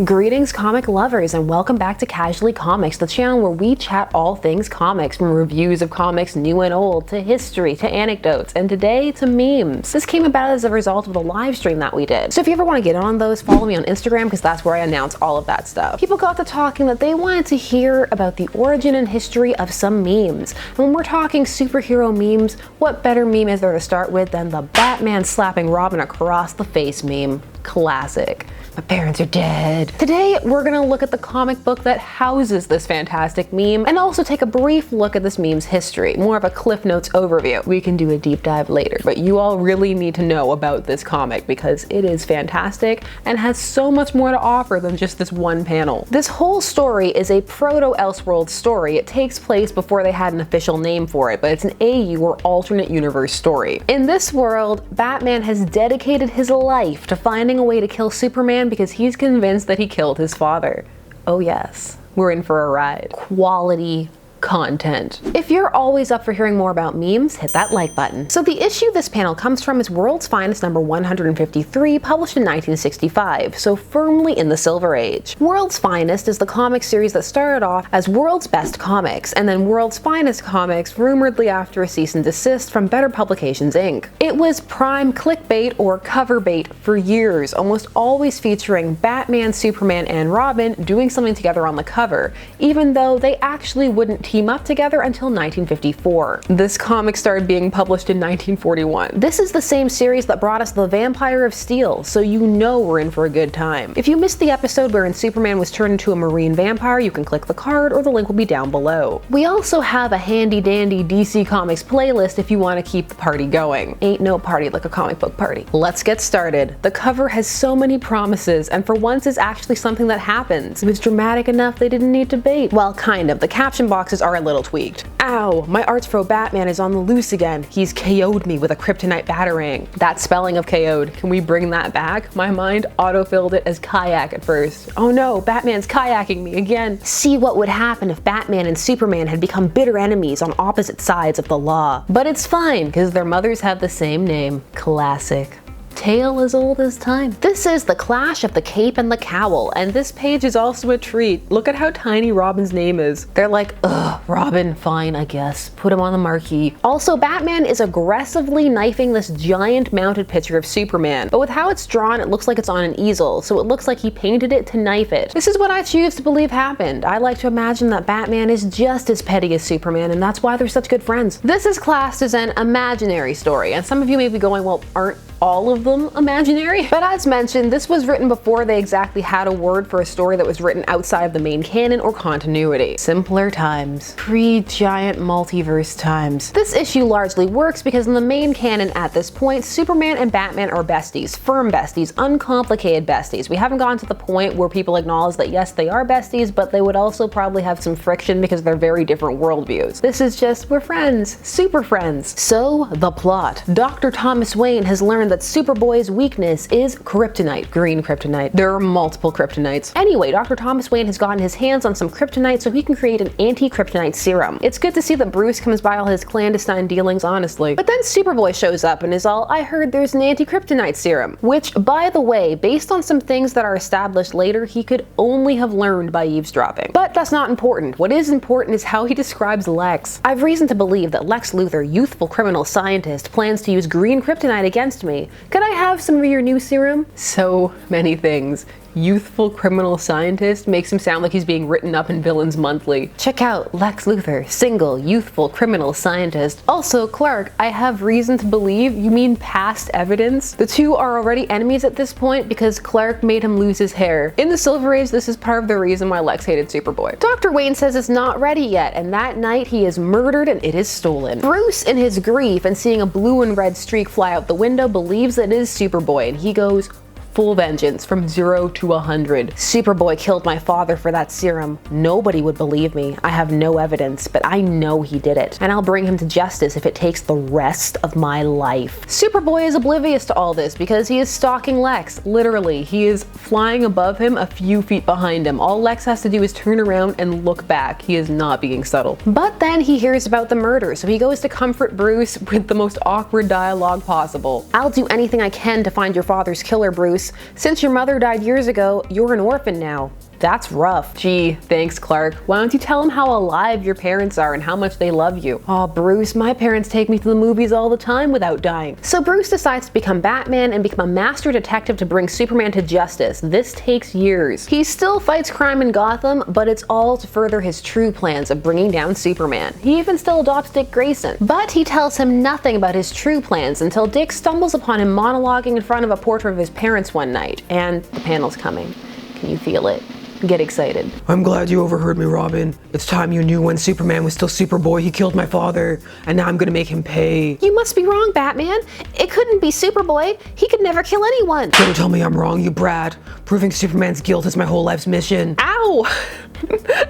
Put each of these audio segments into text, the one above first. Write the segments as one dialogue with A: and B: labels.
A: Greetings comic lovers and welcome back to Casually Comics, the channel where we chat all things comics, from reviews of comics new and old, to history, to anecdotes, and today to memes. This came about as a result of the live stream that we did. So if you ever want to get on those, follow me on Instagram because that's where I announce all of that stuff. People got to talking that they wanted to hear about the origin and history of some memes. And when we're talking superhero memes, what better meme is there to start with than the Batman slapping Robin across the face meme? Classic. My parents are dead. Today, we're gonna look at the comic book that houses this fantastic meme and also take a brief look at this meme's history, more of a Cliff Notes overview. We can do a deep dive later, but you all really need to know about this comic because it is fantastic and has so much more to offer than just this one panel. This whole story is a proto-Elseworlds story. It takes place before they had an official name for it, but it's an AU or alternate universe story. In this world, Batman has dedicated his life to finding a way to kill Superman because he's convinced that he killed his father. Oh yes, we're in for a ride. Quality content. If you're always up for hearing more about memes, hit that like button. So the issue this panel comes from is World's Finest number 153, published in 1965, so firmly in the Silver Age. World's Finest is the comic series that started off as World's Best Comics, and then World's Finest Comics, rumoredly after a cease and desist from Better Publications Inc. It was prime clickbait or cover bait for years, almost always featuring Batman, Superman, and Robin doing something together on the cover, even though they actually wouldn't team up together until 1954. This comic started being published in 1941. This is the same series that brought us The Vampire of Steel, so you know we're in for a good time. If you missed the episode wherein Superman was turned into a marine vampire, you can click the card or the link will be down below. We also have a handy dandy DC Comics playlist if you want to keep the party going. Ain't no party like a comic book party. Let's get started. The cover has so many promises, and for once is actually something that happens. It was dramatic enough they didn't need to bait. Well, kind of. The caption boxes are a little tweaked. Ow, my Artsfro Batman is on the loose again. He's KO'd me with a kryptonite batarang. That spelling of KO'd, can we bring that back? My mind autofilled it as kayak at first. Oh no, Batman's kayaking me again. See what would happen if Batman and Superman had become bitter enemies on opposite sides of the law. But it's fine, because their mothers have the same name. Classic. Tale as old as time. This is the clash of the cape and the cowl, and this page is also a treat. Look at how tiny Robin's name is. They're like, ugh, Robin, fine, I guess. Put him on the marquee. Also, Batman is aggressively knifing this giant mounted picture of Superman, but with how it's drawn, it looks like it's on an easel, so it looks like he painted it to knife it. This is what I choose to believe happened. I like to imagine that Batman is just as petty as Superman, and that's why they're such good friends. This is classed as an imaginary story, and some of you may be going, well, aren't all of them imaginary? But as mentioned, this was written before they exactly had a word for a story that was written outside of the main canon or continuity. Simpler times. Pre-giant multiverse times. This issue largely works because in the main canon at this point, Superman and Batman are besties. Firm besties. Uncomplicated besties. We haven't gotten to the point where people acknowledge that yes, they are besties, but they would also probably have some friction because they're very different worldviews. This is just, we're friends. Super friends. So, the plot. Dr. Thomas Wayne has learned that Superboy's weakness is kryptonite, green kryptonite. There are multiple kryptonites. Anyway, Dr. Thomas Wayne has gotten his hands on some kryptonite so he can create an anti-kryptonite serum. It's good to see that Bruce comes by all his clandestine dealings honestly. But then Superboy shows up and is all, I heard there's an anti-kryptonite serum. Which, by the way, based on some things that are established later, he could only have learned by eavesdropping. But that's not important. What is important is how he describes Lex. I've reason to believe that Lex Luthor, youthful criminal scientist, plans to use green kryptonite against me. Could I have some of your new serum? So many things. Youthful criminal scientist makes him sound like he's being written up in Villains Monthly. Check out Lex Luthor, single, youthful criminal scientist. Also, Clark, I have reason to believe you mean past evidence. The two are already enemies at this point because Clark made him lose his hair. In the Silver Age, this is part of the reason why Lex hated Superboy. Dr. Wayne says it's not ready yet, and that night he is murdered and it is stolen. Bruce, in his grief and seeing a blue and red streak fly out the window, believes that it is Superboy, and he goes full vengeance from 0 to 100. Superboy killed my father for that serum. Nobody would believe me. I have no evidence, but I know he did it. And I'll bring him to justice if it takes the rest of my life. Superboy is oblivious to all this because he is stalking Lex. Literally, he is flying above him a few feet behind him. All Lex has to do is turn around and look back. He is not being subtle. But then he hears about the murder, so he goes to comfort Bruce with the most awkward dialogue possible. I'll do anything I can to find your father's killer, Bruce. Bruce. Since your mother died years ago, you're an orphan now. That's rough. Gee, thanks, Clark. Why don't you tell him how alive your parents are and how much they love you? Oh, Bruce, my parents take me to the movies all the time without dying. So Bruce decides to become Batman and become a master detective to bring Superman to justice. This takes years. He still fights crime in Gotham, but it's all to further his true plans of bringing down Superman. He even still adopts Dick Grayson. But he tells him nothing about his true plans until Dick stumbles upon him monologuing in front of a portrait of his parents one night. And the panel's coming. Can you feel it? Get excited.
B: I'm glad you overheard me, Robin. It's time you knew when Superman was still Superboy, he killed my father, and now I'm gonna make him pay.
A: You must be wrong, Batman. It couldn't be Superboy. He could never kill anyone.
B: Don't tell me I'm wrong, you brat. Proving Superman's guilt is my whole life's mission.
A: Ow!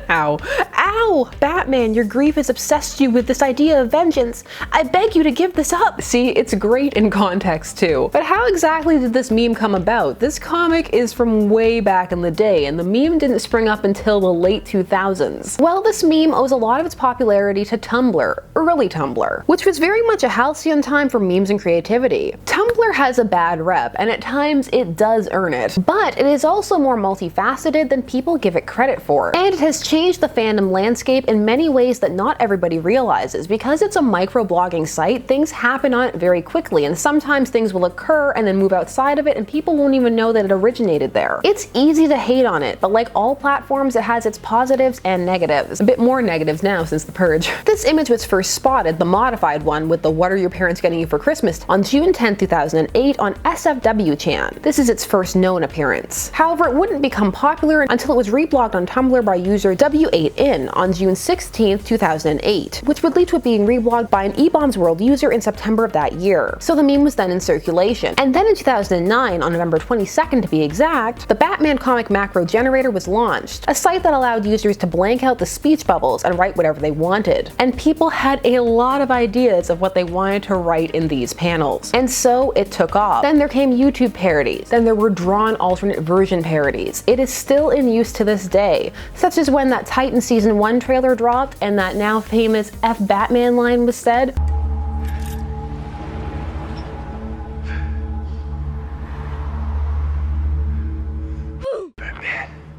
A: Ow. Ow! Batman, your grief has obsessed you with this idea of vengeance. I beg you to give this up. See, it's great in context too. But how exactly did this meme come about? This comic is from way back in the day, and the meme didn't spring up until the late 2000s. Well, this meme owes a lot of its popularity to Tumblr, early Tumblr, which was very much a halcyon time for memes and creativity. Tumblr has a bad rep, and at times it does earn it, but it is also more multifaceted than people give it credit for. And it has changed the fandom landscape in many ways that not everybody realizes. Because it's a microblogging site, things happen on it very quickly, and sometimes things will occur and then move outside of it and people won't even know that it originated there. It's easy to hate on it, but like all platforms, it has its positives and negatives. A bit more negatives now since the purge. This image was first spotted, the modified one with the "What are your parents getting you for Christmas?" on June 10, 2008 on SFW-chan. This is its first known appearance. However, it wouldn't become popular until it was reblogged on Tumblr by user W8in on June 16, 2008, which would lead to it being reblogged by an eBombs World user in September of that year. So the meme was then in circulation. And then in 2009, on November 22nd to be exact, the Batman comic macro generator was launched, a site that allowed users to blank out the speech bubbles and write whatever they wanted. And people had a lot of ideas of what they wanted to write in these panels. And so it took off. Then there came YouTube parodies. Then there were drawn alternate version parodies. It is still in use to this day, such as when that Titan Season 1 trailer dropped and that now famous F Batman line was said.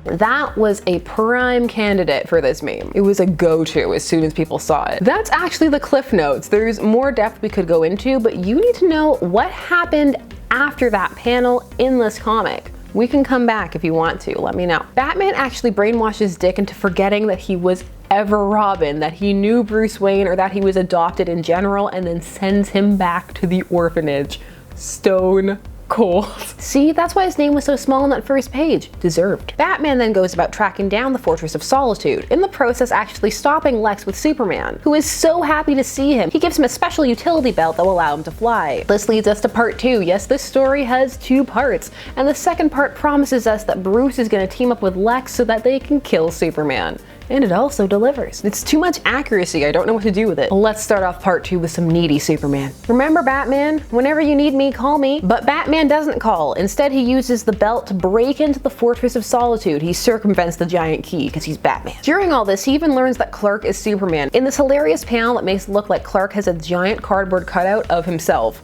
A: That was a prime candidate for this meme. It was a go-to as soon as people saw it. That's actually the cliff notes. There's more depth we could go into, but you need to know what happened after that panel in this comic. We can come back if you want to, let me know. Batman actually brainwashes Dick into forgetting that he was ever Robin, that he knew Bruce Wayne, or that he was adopted in general, and then sends him back to the orphanage. Stone cold. See, that's why his name was so small on that first page. Deserved. Batman then goes about tracking down the Fortress of Solitude, in the process actually stopping Lex with Superman, who is so happy to see him. He gives him a special utility belt that will allow him to fly. This leads us to part 2. Yes, this story has 2 parts, and the second part promises us that Bruce is going to team up with Lex so that they can kill Superman. And it also delivers. It's too much accuracy, I don't know what to do with it. Let's start off part 2 with some needy Superman. Remember, Batman? Whenever you need me, call me. But Batman doesn't call. Instead, he uses the belt to break into the Fortress of Solitude. He circumvents the giant key because he's Batman. During all this, he even learns that Clark is Superman in this hilarious panel that makes it look like Clark has a giant cardboard cutout of himself.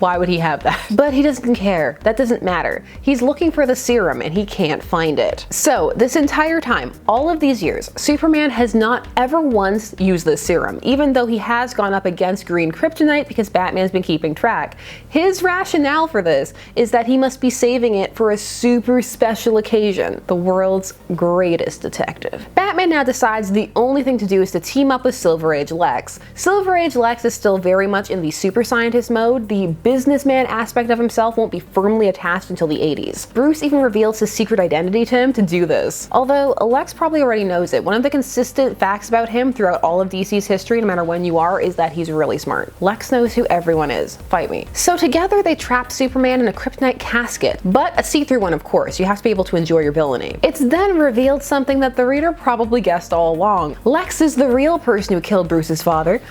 A: Why would he have that? But he doesn't care. That doesn't matter. He's looking for the serum and he can't find it. So this entire time, all of these years, Superman has not ever once used this serum, even though he has gone up against green kryptonite because Batman's been keeping track. His rationale for this is that he must be saving it for a super special occasion, the world's greatest detective. Batman now decides the only thing to do is to team up with Silver Age Lex. Silver Age Lex is still very much in the super scientist mode. The businessman aspect of himself won't be firmly attached until the 80s. Bruce even reveals his secret identity to him to do this. Although Lex probably already knows it. One of the consistent facts about him throughout all of DC's history, no matter when you are, is that he's really smart. Lex knows who everyone is. Fight me. So together they trap Superman in a kryptonite casket, but a see-through one, of course. You have to be able to enjoy your villainy. It's then revealed something that the reader probably guessed all along. Lex is the real person who killed Bruce's father.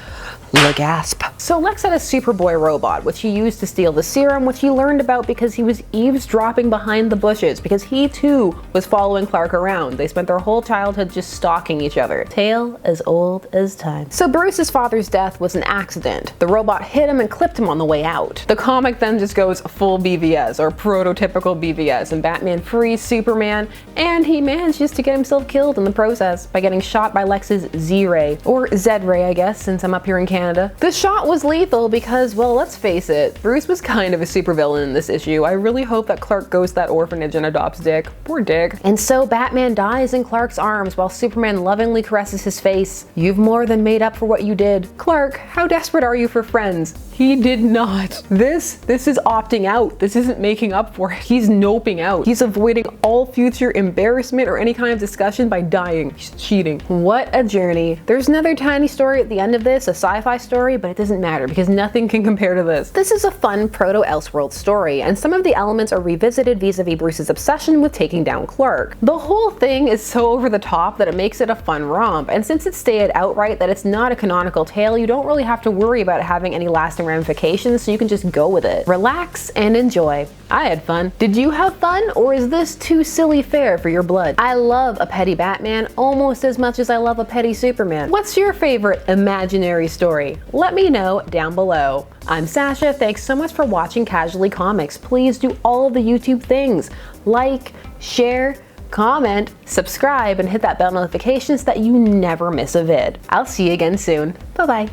A: The gasp. So Lex had a Superboy robot, which he used to steal the serum, which he learned about because he was eavesdropping behind the bushes, because he too was following Clark around. They spent their whole childhood just stalking each other. Tale as old as time. So Bruce's father's death was an accident. The robot hit him and clipped him on the way out. The comic then just goes full BVS, or prototypical BVS, and Batman frees Superman, and he manages to get himself killed in the process by getting shot by Lex's Z-Ray, or Z-Ray I guess, since I'm up here in Canada. The shot was lethal because, well, let's face it, Bruce was kind of a supervillain in this issue. I really hope that Clark goes to that orphanage and adopts Dick. Poor Dick. And so Batman dies in Clark's arms while Superman lovingly caresses his face. You've more than made up for what you did. Clark, how desperate are you for friends? He did not. This is opting out. This isn't making up for it. He's noping out. He's avoiding all future embarrassment or any kind of discussion by dying. He's cheating. What a journey. There's another tiny story at the end of this, a sci-fi story, but it doesn't matter because nothing can compare to this. This is a fun proto-Elseworld story, and some of the elements are revisited vis-a-vis Bruce's obsession with taking down Clark. The whole thing is so over the top that it makes it a fun romp, and since it's stated outright that it's not a canonical tale, you don't really have to worry about it having any lasting ramifications, so you can just go with it. Relax and enjoy. I had fun. Did you have fun, or is this too silly fare for your blood? I love a petty Batman almost as much as I love a petty Superman. What's your favorite imaginary story? Let me know down below. I'm Sasha, thanks so much for watching Casually Comics. Please do all of the YouTube things. Like, share, comment, subscribe, and hit that bell notification so that you never miss a vid. I'll see you again soon. Bye-bye.